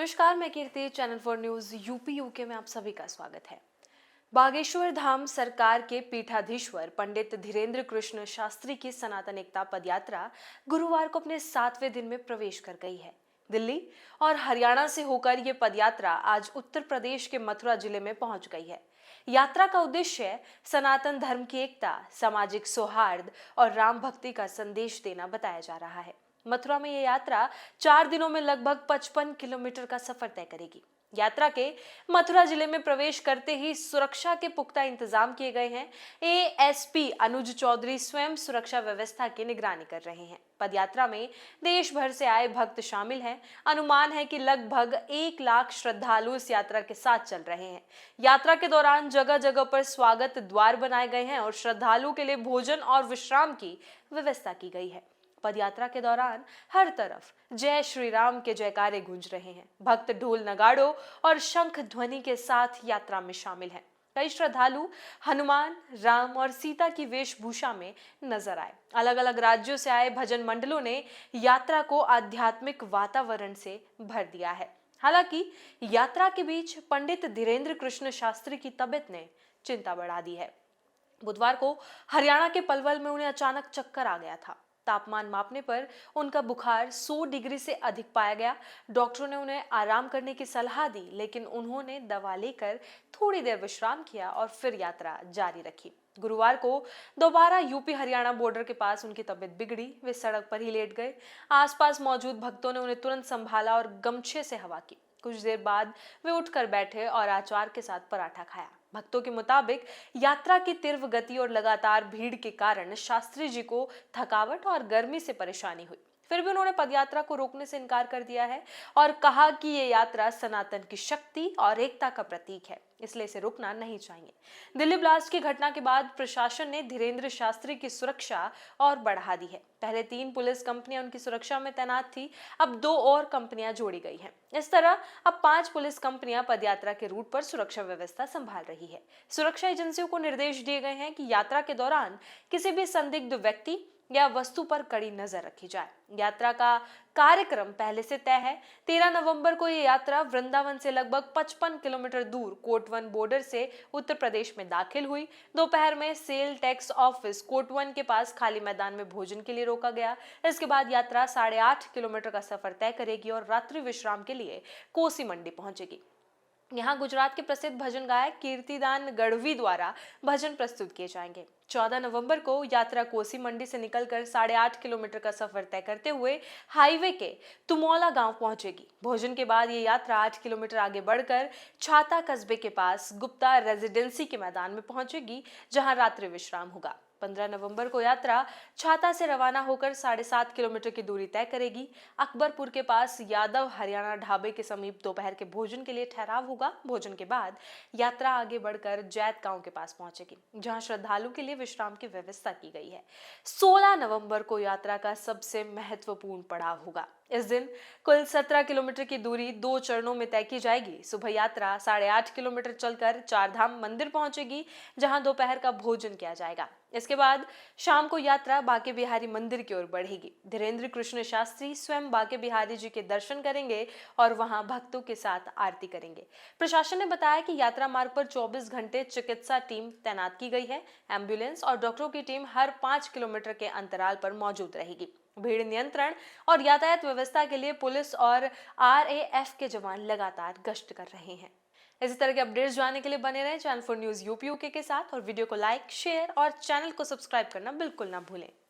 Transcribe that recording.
नमस्कार, मैं कीर्ति। Channel 4 news UP UK में आप सभी का स्वागत है। बागेश्वर धाम सरकार के पीठाधीश्वर पंडित धीरेन्द्र कृष्ण शास्त्री की सनातन एकता पदयात्रा गुरुवार को अपने 7वें दिन में प्रवेश कर गई है। दिल्ली और हरियाणा से होकर ये पदयात्रा आज उत्तर प्रदेश के मथुरा जिले में पहुंच गई है। यात्रा का उद्देश्य सनातन धर्म की एकता, सामाजिक सौहार्द और राम भक्ति का संदेश देना बताया जा रहा है। मथुरा में यह यात्रा 4 दिनों में लगभग 55 किलोमीटर का सफर तय करेगी। यात्रा के मथुरा जिले में प्रवेश करते ही सुरक्षा के पुख्ता इंतजाम किए गए हैं। एएसपी अनुज चौधरी स्वयं सुरक्षा व्यवस्था की निगरानी कर रहे हैं। पदयात्रा में देश भर से आए भक्त शामिल हैं। अनुमान है कि लगभग 1 लाख श्रद्धालु इस यात्रा के साथ चल रहे हैं। यात्रा के दौरान जगह जगह पर स्वागत द्वार बनाए गए हैं और श्रद्धालु के लिए भोजन और विश्राम की व्यवस्था की गई है। पदयात्रा के दौरान हर तरफ जय श्री राम के जयकारे गूंज रहे हैं। भक्त ढोल नगाड़ों और शंख ध्वनि के साथ यात्रा में शामिल हैं। कई श्रद्धालु हनुमान, राम और सीता की वेशभूषा में नजर आए। अलग अलग राज्यों से आए भजन मंडलों ने यात्रा को आध्यात्मिक वातावरण से भर दिया है। हालांकि यात्रा के बीच पंडित धीरेन्द्र कृष्ण शास्त्री की तबीयत ने चिंता बढ़ा दी है। बुधवार को हरियाणा के पलवल में उन्हें अचानक चक्कर आ गया था। तापमान मापने पर उनका बुखार 100 डिग्री से अधिक पाया गया। डॉक्टरों ने उन्हें आराम करने की सलाह दी, लेकिन उन्होंने दवा लेकर थोड़ी देर विश्राम किया और फिर यात्रा जारी रखी। गुरुवार को दोबारा यूपी हरियाणा बॉर्डर के पास उनकी तबीयत बिगड़ी। वे सड़क पर ही लेट गए। आसपास मौजूद भक्तों ने उन्हें तुरंत संभाला और गमछे से हवा की। कुछ देर बाद वे उठकर बैठे और अचार के साथ पराठा खाया। भक्तों के मुताबिक यात्रा की तीव्र गति और लगातार भीड़ के कारण शास्त्री जी को थकावट और गर्मी से परेशानी हुई। फिर भी उन्होंने पदयात्रा को रोकने से इनकार कर दिया है और कहा कि ये यात्रा सनातन की शक्ति और एकता का प्रतीक है, इसलिए इसे रुकना नहीं चाहिए। दिल्ली ब्लास्ट की घटना के बाद प्रशासन ने धीरेन्द्र शास्त्री की सुरक्षा और बढ़ा दी है। पहले 3 पुलिस कंपनियां उनकी सुरक्षा में तैनात थी, अब 2 और कंपनियां जोड़ी गई हैं। इस तरह अब 5 पुलिस कंपनियां पदयात्रा के रूट पर सुरक्षा व्यवस्था संभाल रही है। सुरक्षा एजेंसियों को निर्देश दिए गए हैं कि यात्रा के दौरान किसी भी संदिग्ध व्यक्ति या वस्तु पर कड़ी नजर रखी जाए। यात्रा का कार्यक्रम पहले से तय है। 13 नवंबर को यह यात्रा वृंदावन से लगभग 55 किलोमीटर दूर कोटवन बॉर्डर से उत्तर प्रदेश में दाखिल हुई। दोपहर में सेल टैक्स ऑफिस कोटवन के पास खाली मैदान में भोजन के लिए रोका गया। इसके बाद यात्रा 8.5 किलोमीटर का सफर तय करेगी और रात्रि विश्राम के लिए कोसी मंडी पहुंचेगी। यहाँ गुजरात के प्रसिद्ध भजन गायक कीर्तिदान गढ़वी द्वारा भजन प्रस्तुत किए जाएंगे। 14 नवंबर को यात्रा कोसी मंडी से निकलकर 8.5 किलोमीटर का सफर तय करते हुए हाईवे के तुमौला गांव पहुंचेगी। भोजन के बाद ये यात्रा 8 किलोमीटर आगे बढ़कर छाता कस्बे के पास गुप्ता रेजिडेंसी के मैदान में पहुंचेगी, जहां रात्रि विश्राम होगा। 15 नवंबर को यात्रा छाता से रवाना होकर 7.5 किलोमीटर की दूरी तय करेगी। अकबरपुर के पास यादव हरियाणा ढाबे के समीप दोपहर के भोजन के लिए ठहराव होगा। भोजन के बाद यात्रा आगे बढ़कर जैत गांव के पास पहुंचेगी, जहां श्रद्धालु के लिए विश्राम की व्यवस्था की गई है। 16 नवंबर को यात्रा का सबसे महत्वपूर्ण पड़ाव होगा। इस दिन कुल 17 किलोमीटर की दूरी 2 चरणों में तय की जाएगी। सुबह यात्रा 8.5 किलोमीटर चलकर चारधाम मंदिर पहुंचेगी, जहां दोपहर का भोजन किया जाएगा। इसके बाद शाम को यात्रा बांके बिहारी मंदिर की ओर बढ़ेगी। धीरेन्द्र कृष्ण शास्त्री स्वयं बांके बिहारी जी के दर्शन करेंगे और वहां भक्तों के साथ आरती करेंगे। प्रशासन ने बताया कि यात्रा मार्ग पर 24 घंटे चिकित्सा टीम तैनात की गई है। एम्बुलेंस और डॉक्टरों की टीम हर 5 किलोमीटर के अंतराल पर मौजूद रहेगी। भीड़ नियंत्रण और यातायात व्यवस्था के लिए पुलिस और आरएएफ के जवान लगातार गश्त कर रहे हैं। इसी तरह के अपडेट्स जानने के लिए बने रहें चैनल 4 न्यूज यूपी के साथ और वीडियो को लाइक, शेयर और चैनल को सब्सक्राइब करना बिल्कुल ना भूलें।